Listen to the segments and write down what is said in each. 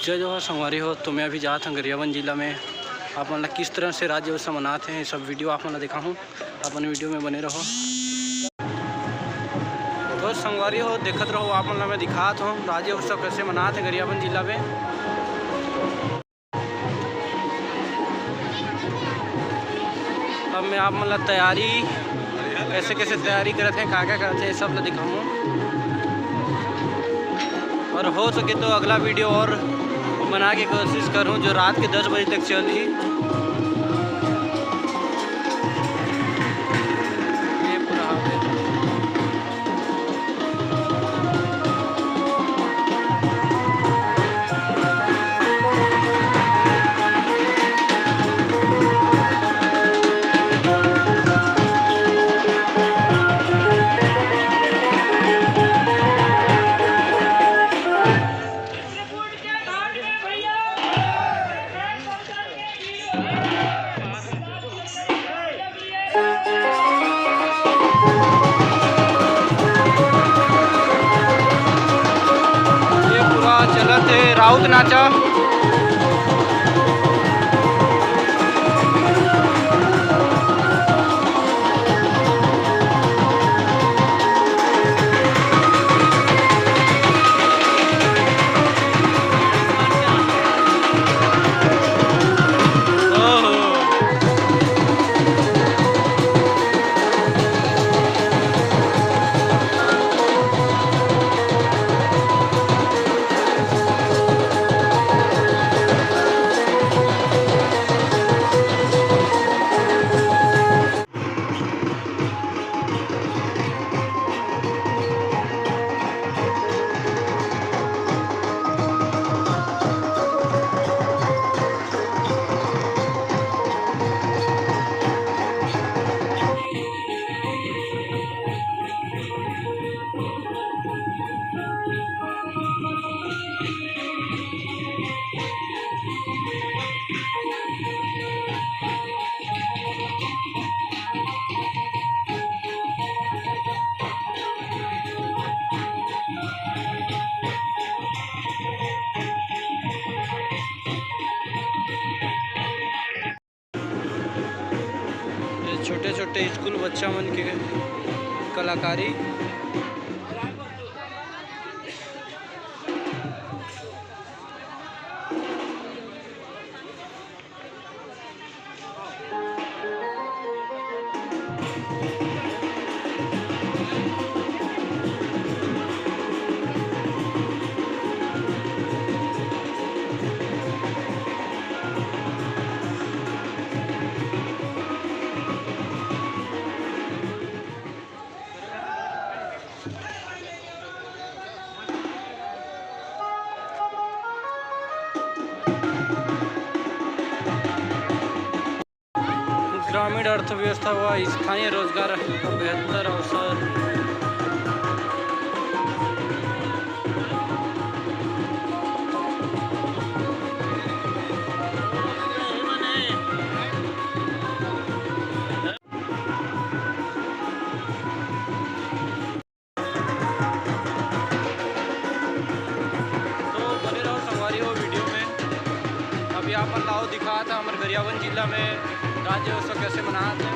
जय जोहार संगवारी हो। तो मैं अभी जा था गरियाबंद जिला में। आप मतलब किस तरह से राज्य उत्सव मनाते हैं सब वीडियो आप मतलब दिखा हूँ। अपने वीडियो में बने रहो। तो संगवारी हो देखते रहो। आप मतलब मैं दिखाता हूँ राज्य उत्सव कैसे मनाते हैं गरियाबंद जिला में। अब मैं आप मतलब तैयारी कैसे कैसे तैयारी करते हैं, क्या करते हैं, सब दिखाऊँ। और हो सके तो अगला वीडियो और बना के कोशिश करूं जो रात के 10 बजे तक चली। ये पूरा चलत है राउत नाचा। छोटे छोटे स्कूल बच्चा मन के कलाकारी। ग्रामीण अर्थव्यवस्था व स्थानीय रोजगार का बेहतर अवसर। तो बने रहो संगवारी हो वीडियो में। अभी आप लाओ दिखा था हमारे गरियाबंद जिला में राज्य उत्सव कैसे मनाते हैं।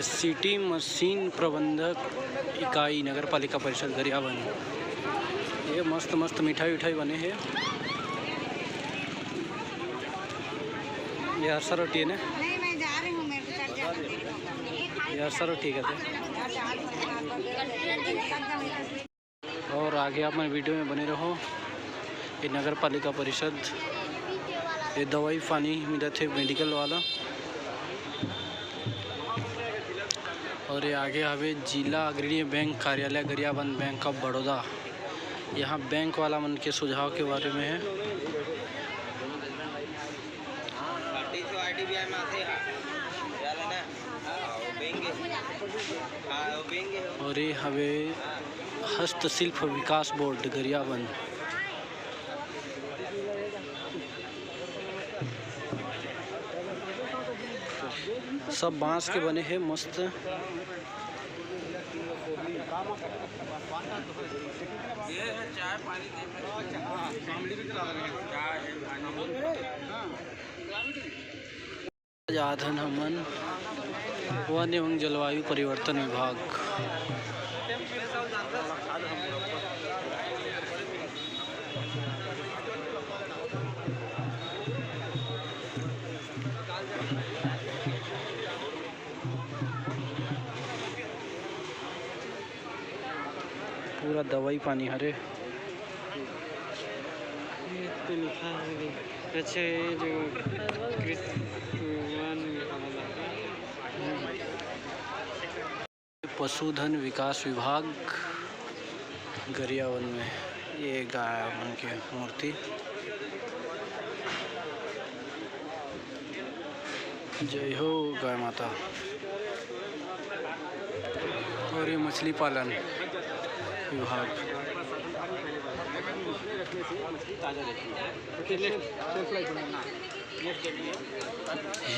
सिटी मशीन प्रबंधक इकाई नगर पालिका परिषद गरियाबंद। ये मस्त मस्त मिठाई उठाई बने हैं। ये हरसा रोटी है ना। नहीं मैं जा रही हूँ, ये हरसा रोटी कहते हैं। और आगे आप मेरे वीडियो में बने रहो। ये नगर पालिका परिषद ये दवाई पानी मिला थे मेडिकल वाला। और ये आगे आवे जिला अग्रणी बैंक कार्यालय गरियाबंद बैंक ऑफ बड़ौदा। यहाँ बैंक वाला मन के सुझाव के बारे में है। और ये हवे हस्तशिल्प विकास बोर्ड गरियाबंद। सब बांस के बने हैं मस्त। आधन हमन वन एवं जलवायु परिवर्तन विभाग। पूरा दवाई पानी हरे तो लिखा है अच्छा ये जो पशुधन विकास विभाग गरियाबंद में ये गाय मन की मूर्ति। जय हो गाय माता। और ये मछली पालन विभाग।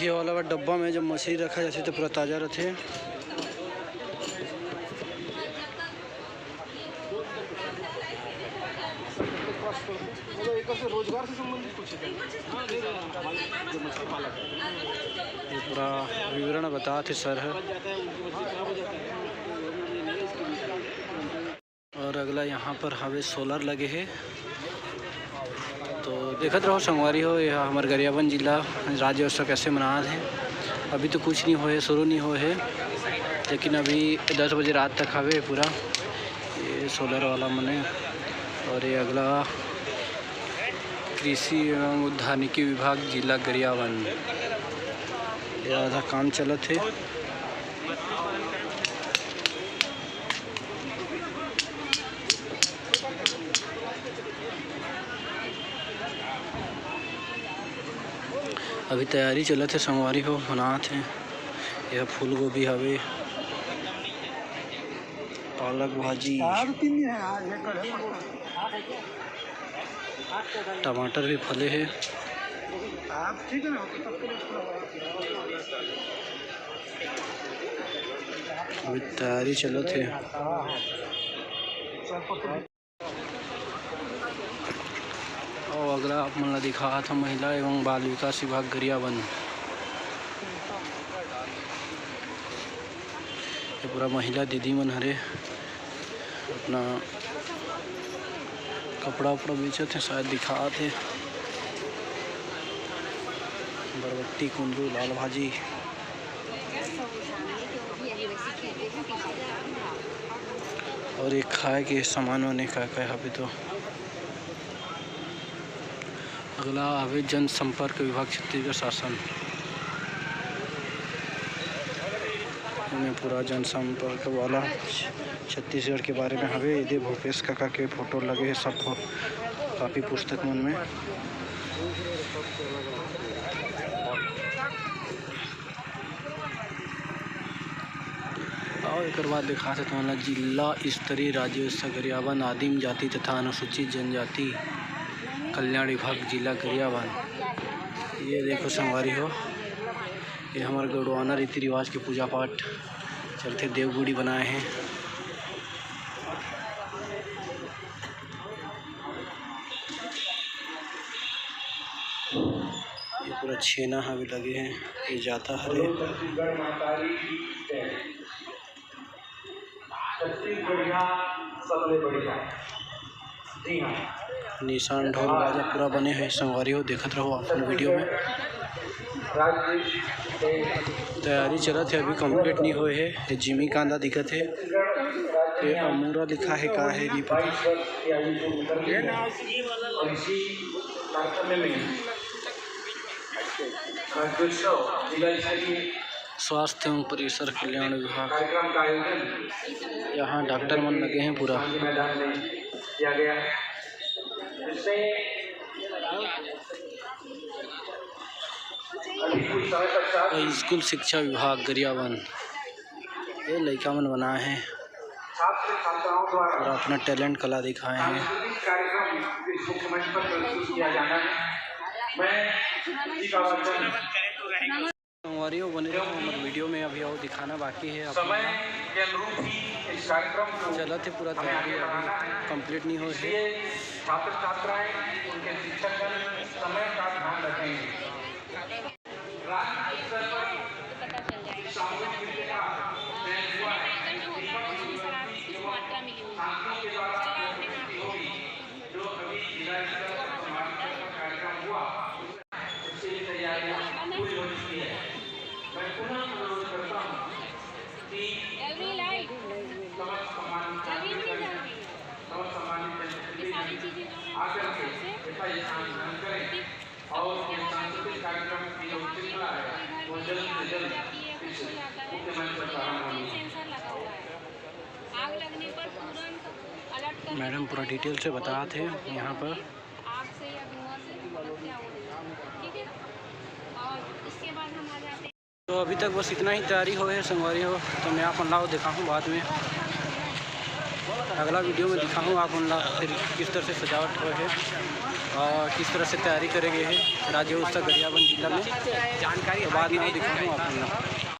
ये वाला डब्बा में जब मछली रखा जाती तो पूरा ताज़ा रहते। रोजगार से संबंधित कुछ ये पूरा विवरण बताते सर है। और अगला यहाँ पर हवे सोलर लगे हैं तो देखते रहो संगवारी हो। यह हमारे गरियाबंद जिला राज्य उत्सव कैसे मना है। अभी तो कुछ नहीं होए, शुरू नहीं हुए है, लेकिन अभी 10 बजे रात तक हवे पूरा ये सोलर वाला मने। और ये अगला कृषि एवं उद्यानिकी विभाग जिला गरियाबंद। ये आधा काम चलत है। अभी तैयारी चलत है, संगवारी हो बनात है। यह फूल गोभी हवे, पालक भाजी, टमाटर भी फले हैं। अभी तैयारी चलत है। और अगला आप मन ला दिखा था महिला एवं बाल विकास विभाग गरियाबंद। ये पूरा महिला दीदी मन हरे अपना कपड़ा उपड़ा बेचत है, शायद दिखात है। बरबट्टी, कुंदरू, लाल भाजी। और एक खाए के सामान होने का अभी तो। अगला आवे जनसंपर्क विभाग छत्तीसगढ़ शासन में पूरा जनसंपर्क वाला छत्तीसगढ़ के बारे में हवे। यदि भूपेश काका के फोटो लगे हैं सब काफ़ी पुस्तक मन में। और एक बाद दिखा सकते हैं जिला स्तरीय राज्योत्सव गरियाबंद आदिम जाति तथा अनुसूचित जनजाति कल्याण विभाग जिला गरियाबंद। ये देखो संगवारी हो, ये हमारे गौड़वाना रीति रिवाज के पूजा पाठ चलते देवगुड़ी बनाए हैं। ये पूरा छेना हवे लगे हैं। ये जाता हरे निशान ढोल बाजा पूरा बने हैं। संगवारी हो देखते रहो आप वीडियो में। तैयारी चलत है, अभी कंप्लीट नहीं हुए है। ये जिमी कांदा दिखत है, ये अमूरा लिखा है, का है नहीं पता। स्वास्थ्य एवं परिसर कल्याण विभाग। यहाँ डॉक्टर मन लगे हैं पूरा। स्कूल शिक्षा विभाग गरियाबंद। ये लड़का मन बनाए हैं। छात्र छात्राओं द्वारा और अपना टैलेंट कला दिखाए हैं। सांस्कृतिक कार्यक्रम इस मुख्य मंच पर प्रस्तुत किया जाना है। मैं जी का वचन संगवारियों बने रहो हमारे वीडियो में, अभी और दिखाना बाकी है। समय के अनुरूप ही इस कार्यक्रम को चला थे पूरा तैयारी अभी कंप्लीट नहीं हो रही। इसलिए छात्र छात्राएं उनके शिक्षकगण समय का ध्यान रखेंगे। राज्य स्तर पर सामूहिक नृत्य का चयन हुआ है। छात्रों के द्वारा प्रस्तुति होगी जो अभी जिला स्तर पर समाज स्तर पर कार्यक्रम हुआ उसकी तैयारियां पूरी हो चुकी है। मैं पुनः अनुरोध करता हूँ कि समस्त सम्मानित आकर के यथास्थान ग्रहण करें और ये सांस्कृतिक कार्यक्रम की जो श्रृंखला है वो जल्द से जल्द इस मुख्य मंच पर प्रारंभ होनी है। आग लगने पर तुरंत अलर्ट कर मैडम पूरा डिटेल से बता थे यहाँ पर। आग से या धुआं से मतलब क्या होगा, ठीक है। और इसके बाद हम आ जाते हैं। तो अभी तक बस इतना ही तैयारी हो है संगवारी हो, तो मैं आप ला दिखाऊँ बाद में, अगला वीडियो में दिखाऊँ आप ला फिर किस तरह से सजावट हो है और किस तरह से तैयारी करेंगे है राज्य उत्सव गरियाबंद जिला में जानकारी, तो बाद में दिखाऊँ आप ला।